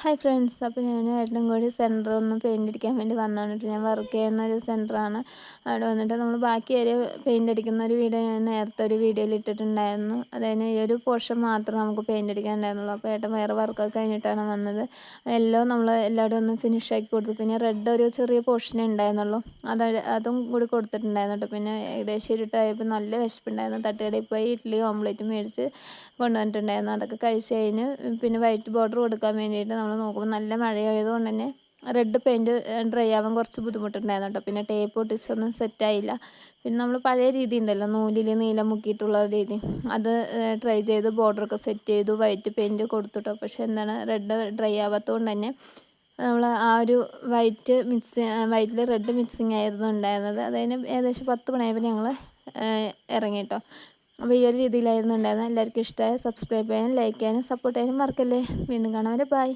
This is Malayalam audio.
ഹായ് ഫ്രണ്ട്സ്, അപ്പോൾ ഞാൻ എടനംകോടി സെൻറ്റർ ഒന്ന് പെയിൻ്റ് അടിക്കാൻ വേണ്ടി വന്നതാണ്. ഞാൻ വർക്ക് ചെയ്യുന്ന ഒരു സെൻറ്ററാണ്. അവിടെ വന്നിട്ട് നമ്മൾ ബാക്കി ഏരിയ പെയിൻ്റ് അടിക്കുന്ന ഒരു വീഡിയോ ഞാൻ നേരത്തെ ഒരു വീഡിയോയിൽ ഇട്ടിട്ടുണ്ടായിരുന്നു. അതായത് ഈ ഒരു പോർഷൻ മാത്രം നമുക്ക് പെയിൻ്റ് അടിക്കാൻ ഉണ്ടായിരുന്നുള്ളൂ. അപ്പോൾ ഏട്ടൻ വേറെ വർക്കൊക്കെ കഴിഞ്ഞിട്ടാണ് വന്നത്. എല്ലാം നമ്മൾ എല്ലാവരും ഒന്ന് ഫിനിഷ് ആക്കി കൊടുത്തു. പിന്നെ റെഡ് ഒരു ചെറിയ പോർഷനേ ഉണ്ടായിരുന്നുള്ളൂ, അതും കൂടി കൊടുത്തിട്ടുണ്ടായിരുന്നു കേട്ടോ. പിന്നെ ഏകദേശം ഇരുട്ടായപ്പോൾ നല്ല വിശപ്പുണ്ടായിരുന്നു. തട്ടുകടയിൽ പോയി ഇഡ്ഡലിയും ഓംലേറ്റും മേടിച്ച് കൊണ്ടുവന്നിട്ടുണ്ടായിരുന്നു. അതൊക്കെ കഴിച്ച് കഴിഞ്ഞ് പിന്നെ വൈറ്റ് ബോർഡർ കൊടുക്കാൻ വേണ്ടിയിട്ട് നമ്മൾ നോക്കുമ്പോൾ നല്ല മഴയായതുകൊണ്ട് തന്നെ റെഡ് പെയിൻറ്റ് ഡ്രൈ ആവാൻ കുറച്ച് ബുദ്ധിമുട്ടുണ്ടായിരുന്നു കേട്ടോ. പിന്നെ ടേപ്പ് ഒട്ടിച്ചൊന്നും സെറ്റായില്ല. പിന്നെ നമ്മൾ പഴയ രീതി ഉണ്ടല്ലോ, നൂലിൽ നീലം മുക്കിയിട്ടുള്ള രീതി, അത് ട്രൈ ചെയ്ത് ബോർഡറൊക്കെ സെറ്റ് ചെയ്തു, വൈറ്റ് പെയിൻറ്റ് കൊടുത്തുട്ടോ. പക്ഷേ എന്താണ്, റെഡ് ഡ്രൈ ആവാത്തതുകൊണ്ട് തന്നെ നമ്മൾ ആ ഒരു വൈറ്റിൽ റെഡ് മിക്സിങ് ആയിരുന്നു ഉണ്ടായിരുന്നത്. അതിന് ഏകദേശം 10 മണിയായപ്പോൾ ഞങ്ങൾ ഇറങ്ങി കേട്ടോ. അപ്പോൾ ഈ ഒരു രീതിയിലായിരുന്നു ഉണ്ടായിരുന്നത്. എല്ലാവർക്കും ഇഷ്ടമായ സബ്സ്ക്രൈബ് ചെയ്യാനും ലൈക്ക് ചെയ്യാനും സപ്പോർട്ട് ചെയ്യാനും മറക്കല്ലേ. വീണ്ടും കാണാം. ബൈ.